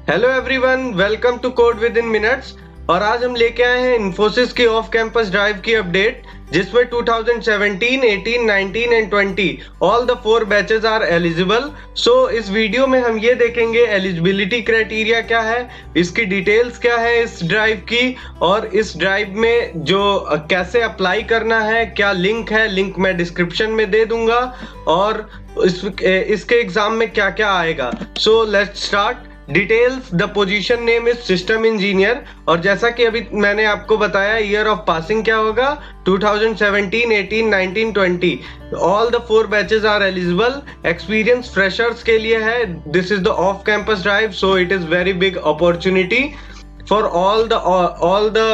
Hello everyone, welcome to code with in minutes. और आज हम लेके आए हैं इन्फोसिस की ऑफ कैंपस ड्राइव की अपडेट, जिसमें 2017, 18, 19 and 20 all the 4 batches are eligible. So इस वीडियो में हम ये देखेंगे एलिजिबिलिटी क्राइटेरिया क्या है, इसकी डिटेल्स क्या है इस ड्राइव की, और इस ड्राइव में जो कैसे अप्लाई करना है, क्या लिंक है, लिंक मैं डिस्क्रिप्शन में दे दूंगा, और इसके एग्जाम में क्या क्या आएगा। So let's start. Details, the position name is system engineer, और जैसा कि अभी मैंने आपको बताया ईयर ऑफ पासिंग क्या होगा 2017, 18, 19, 20 all the 4 batches are eligible. Experience freshers के लिए है। This is the off campus drive, so it is very big opportunity for all the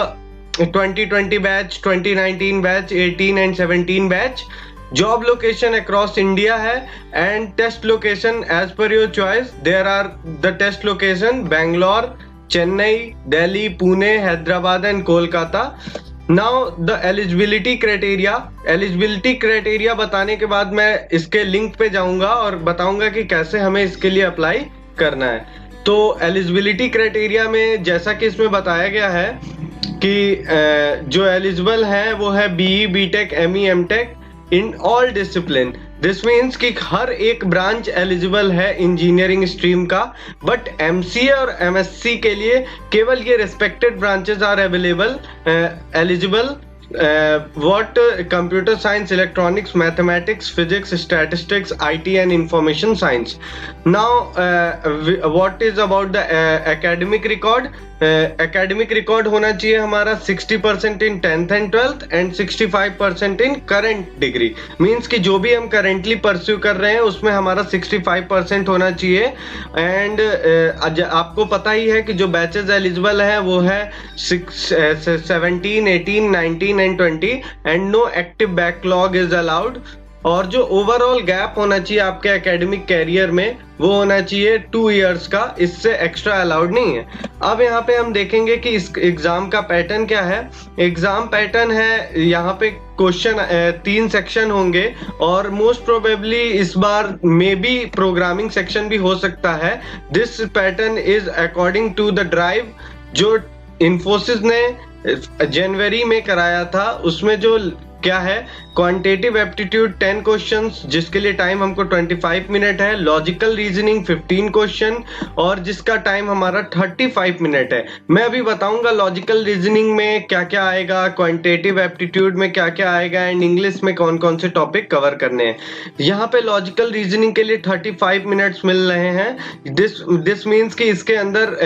2020 batch, 2019 batch, 18 and 17 batch. Job location across India है and test location as per your choice. There are the test location Bangalore, Chennai, Delhi, Pune, Hyderabad and Kolkata. Now the eligibility criteria बताने के बाद मैं इसके link पे जाऊंगा और बताऊंगा कि कैसे हमें इसके लिए अप्लाई करना है। तो एलिजिबिलिटी क्राइटेरिया में जैसा कि इसमें बताया गया है कि जो एलिजिबल है वो है BE, BTech, ME, MTech in all discipline. This means कि हर एक ब्रांच एलिजिबल है इंजीनियरिंग स्ट्रीम का, बट एमसीए और एमएससी के लिए केवल ये respected branches are available eligible. what computer science, electronics, mathematics, physics, statistics, IT and information science. Now what is about the academic record? Academic record होना चाहिए हमारा 60% in 10th and 12th and 65% in current degree. Means कि जो भी हम currently pursue कर रहे हैं उसमें हमारा 65% होना चाहिए। and आपको पता ही है कि जो बैचेस एलिजिबल है वो है 17, 18, 19 and 20 and no active backlog is allowed। और जो ओवरऑल गैप होना चाहिए आपके एकेडमिक कैरियर में वो होना चाहिए 2 इयर्स का, इससे एक्स्ट्रा अलाउड नहीं है। अब यहाँ पे हम देखेंगे कि इस एग्जाम का पैटर्न क्या है। एग्जाम पैटर्न है, यहाँ पे क्वेश्चन 3 सेक्शन होंगे और मोस्ट प्रोबेबली इस बार मे बी प्रोग्रामिंग सेक्शन भी हो सकता है। This pattern is according to the drive जो इन्फोसिस ने जनवरी में कराया था। उसमें जो क्या है, क्वांटिटेटिव एप्टीट्यूड 10 क्वेश्चंस जिसके लिए टाइम हमको 25 मिनट है, लॉजिकल रीजनिंग 15 क्वेश्चन और जिसका टाइम हमारा 35 मिनट है। मैं अभी बताऊंगा लॉजिकल रीजनिंग में क्या क्या आएगा, क्वांटिटेटिव एप्टीट्यूड में क्या क्या आएगा एंड इंग्लिश में कौन कौन से टॉपिक कवर करने हैं। यहाँ पे लॉजिकल रीजनिंग के लिए 35 मिनट्स मिल रहे हैं। दिस मीन्स कि इसके अंदर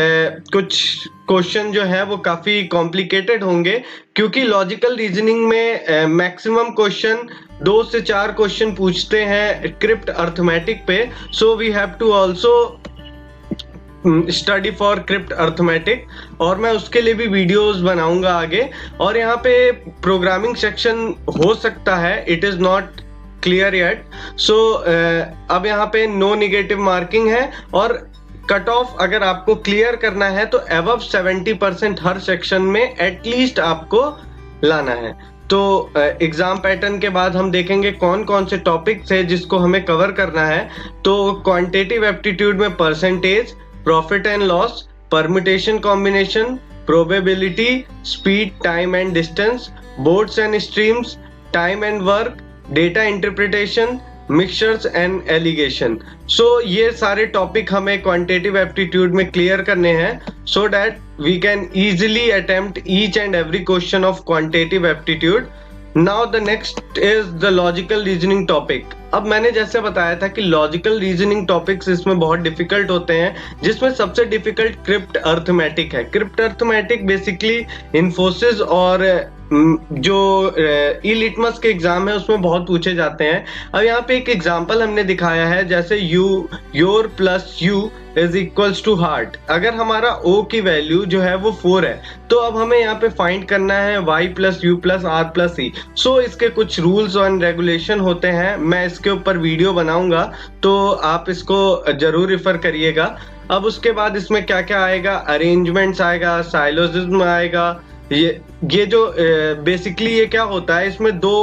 कुछ क्वेश्चन जो है वो काफी कॉम्प्लिकेटेड होंगे, क्योंकि लॉजिकल रीजनिंग में मैक्सिमम क्वेश्चन 2 से 4 क्वेश्चन पूछते हैं क्रिप्ट अर्थमेटिक पे। So we have to also study for crypt arithmetic, और मैं उसके लिए भी वीडियोस बनाऊंगा आगे। और यहाँ पे प्रोग्रामिंग सेक्शन हो सकता है, it is not clear yet. So अब यहाँ पे नो निगेटिव मार्किंग है, और कट ऑफ अगर आपको क्लियर करना है तो अबव 70% हर सेक्शन में एटलीस्ट आपको लाना है। तो एग्जाम पैटर्न के बाद हम देखेंगे कौन कौन से टॉपिक्स है जिसको हमें कवर करना है। तो क्वांटिटेटिव एप्टीट्यूड में percentage, profit and loss, permutation combination, probability, speed, time and distance, boats and streams, time and work, data interpretation, mixtures and alligation. So ये सारे टॉपिक हमें क्वांटिटेटिव एप्टीट्यूड में क्लियर करने हैं, so that we can easily attempt each and every question of quantitative aptitude. Now the next is the logical reasoning topic. अब मैंने जैसे बताया था कि लॉजिकल रीजनिंग टॉपिक्स इसमें बहुत डिफिकल्ट होते हैं, जिसमें सबसे डिफिकल्ट क्रिप्ट अर्थमेटिक है। क्रिप्ट अर्थमेटिक बेसिकली इन्फोसिस और जो ई लिटमस के एग्जाम है उसमें बहुत पूछे जाते हैं। अब यहाँ पे एक एग्जांपल हमने दिखाया है, जैसे your plus you is equals to heart. अगर हमारा ओ की वैल्यू जो है वो 4 है, तो अब हमें यहाँ पे फाइंड करना है y plus U plus R plus E. So इसके कुछ रूल्स एंड रेगुलेशन होते हैं, मैं इसके ऊपर वीडियो बनाऊंगा, तो आप इसको जरूर रिफर करिएगा। अब उसके बाद इसमें क्या क्या आएगा, अरेंजमेंट्स आएगा, साइलोजिज्म आएगा, ये जो बेसिकली ये क्या होता है, इसमें दो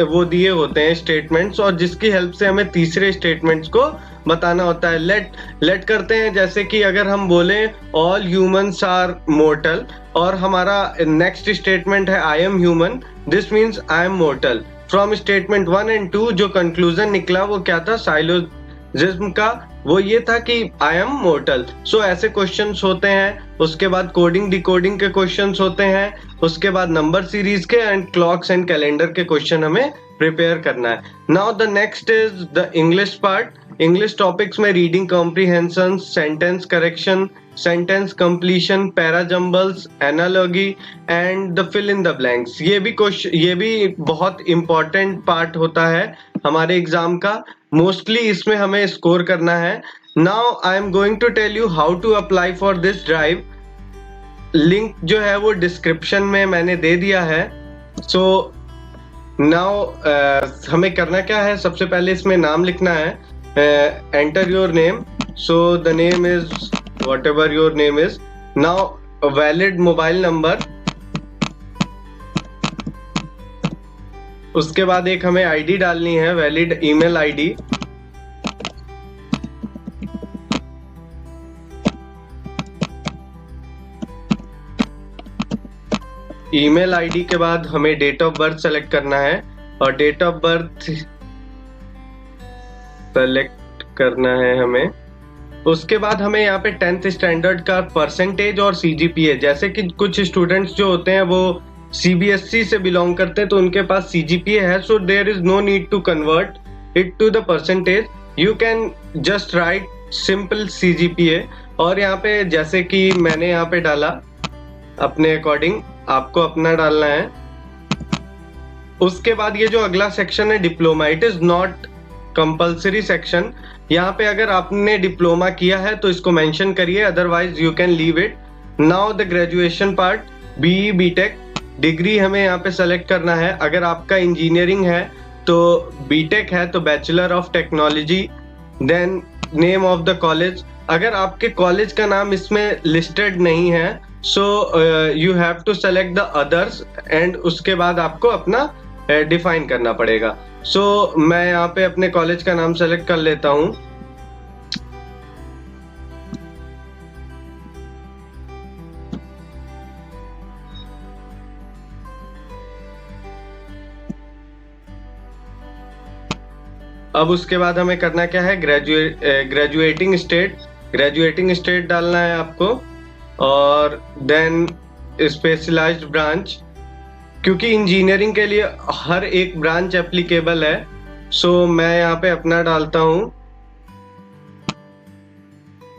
वो दिए होते हैं स्टेटमेंट्स, और जिसकी हेल्प से हमें तीसरे स्टेटमेंट्स को बताना होता है। लेट करते हैं, जैसे कि अगर हम बोले ऑल ह्यूमंस आर मोर्टल, और हमारा नेक्स्ट स्टेटमेंट है I am human, this means I am mortar. From statement 1 and 2 जो कंक्लूजन निकला वो क्या था, साइलोजिज्म का, वो ये था कि आई एम मोर्टल। सो ऐसे क्वेश्चंस होते हैं। उसके बाद कोडिंग डिकोडिंग के क्वेश्चंस होते हैं। उसके बाद नंबर सीरीज के एंड क्लॉक्स एंड कैलेंडर के क्वेश्चन हमें प्रिपेयर करना है। Now the next is the English part. English topics में reading comprehension, sentence correction, sentence completion, para jumbles, analogy and the fill in the blanks. ये भी बहुत important part होता है हमारे एग्जाम का। मोस्टली इसमें हमें स्कोर करना है। Now I am going to tell you how to apply for this drive. Link जो है वो डिस्क्रिप्शन में मैंने दे दिया है। सो नाउ हमें करना क्या है, सबसे पहले इसमें नाम लिखना है। Enter your name, so the name is whatever your name is. Now a valid mobile number, उसके बाद एक हमें आईडी डालनी है, valid email ID. Email ID के बाद हमें डेट ऑफ बर्थ सेलेक्ट करना है, और डेट ऑफ बर्थ सेलेक्ट करना है हमें। उसके बाद हमें यहाँ पे 10th स्टैंडर्ड का परसेंटेज और सीजीपीए, जैसे कि कुछ स्टूडेंट्स जो होते हैं वो सीबीएसई से बिलोंग करते हैं तो उनके पास सीजीपीए है, so there is no need to convert it to the percentage, you can just write simple CGPA. और यहाँ पे जैसे कि मैंने यहाँ पे डाला अपने अकॉर्डिंग, आपको अपना डालना है। उसके बाद ये जो अगला सेक्शन है diploma, it is not compulsory section. यहाँ पे अगर आपने डिप्लोमा किया है तो इसको मेंशन करिए, otherwise you can leave it. Now the graduation part, BE BTech degree हमें यहाँ पे सेलेक्ट करना है। अगर आपका इंजीनियरिंग है तो बीटेक है तो bachelor of technology. Then name of the college, अगर आपके कॉलेज का नाम इसमें लिस्टेड नहीं है so you have to select the others, and उसके बाद आपको अपना डिफाइन करना पड़ेगा। सो मैं यहाँ पे अपने कॉलेज का नाम सेलेक्ट कर लेता हूँ। अब उसके बाद हमें करना क्या है, ग्रेजुएटिंग स्टेट डालना है आपको, और देन स्पेशलाइज्ड ब्रांच, क्योंकि इंजीनियरिंग के लिए हर एक ब्रांच एप्लीकेबल है। सो मैं यहाँ पे अपना डालता हूँ।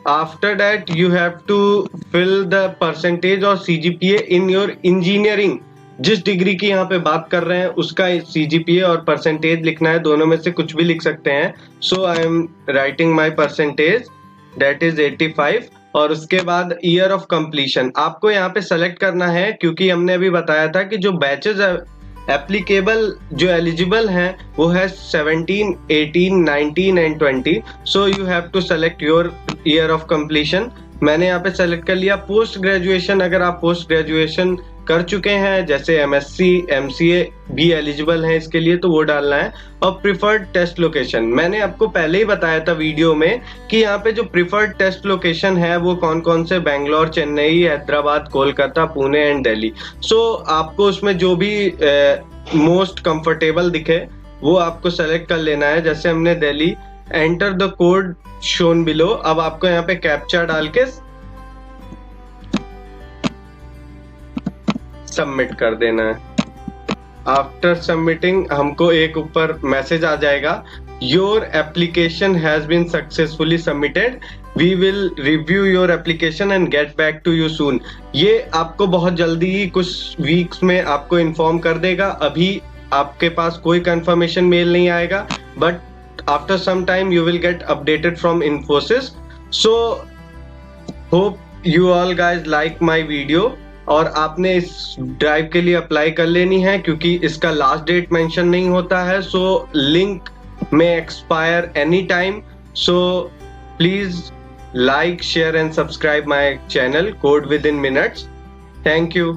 After that you have to fill the percentage और सीजीपीए इन योर इंजीनियरिंग, जिस डिग्री की यहाँ पे बात कर रहे हैं उसका सीजीपीए और परसेंटेज लिखना है, दोनों में से कुछ भी लिख सकते हैं। So I am writing my percentage, that is 85। और उसके बाद ईयर ऑफ कंप्लीशन आपको यहाँ पे सेलेक्ट करना है, क्योंकि हमने अभी बताया था कि जो बैचेस एप्लीकेबल जो एलिजिबल हैं वो है 17, 18, 19 and 20। So you have to select your year of completion. मैंने यहाँ पे सेलेक्ट कर लिया। पोस्ट ग्रेजुएशन, अगर आप पोस्ट ग्रेजुएशन कर चुके हैं जैसे एमएससी एमसीए भी एलिजिबल हैं इसके लिए, तो वो डालना है। और प्रिफर्ड टेस्ट लोकेशन, मैंने आपको पहले ही बताया था वीडियो में कि यहाँ पे जो प्रिफर्ड टेस्ट लोकेशन है वो कौन कौन से, बेंगलोर, चेन्नई, हैदराबाद, कोलकाता, पुणे एंड दिल्ली। सो आपको उसमें जो भी मोस्ट कंफर्टेबल दिखे वो आपको सेलेक्ट कर लेना है। जैसे हमने Delhi, enter the code shown below. अब आपको यहाँ पे कैप्चा डाल के सबमिट कर देना है। आफ्टर सबमिटिंग हमको एक ऊपर मैसेज आ जाएगा, your application has been successfully submitted, we will review your application and get back to you soon. ये आपको बहुत जल्दी ही कुछ वीक्स में आपको इन्फॉर्म कर देगा। अभी आपके पास कोई कंफर्मेशन मेल नहीं आएगा, but after some time you will get updated from Infosys. So hope you all guys like my video, और आपने इस ड्राइव के लिए अप्लाई कर लेनी है क्योंकि इसका लास्ट डेट मेंशन नहीं होता है। सो लिंक में expire any time. So please like, share and subscribe my channel Code Within Minutes. Thank you.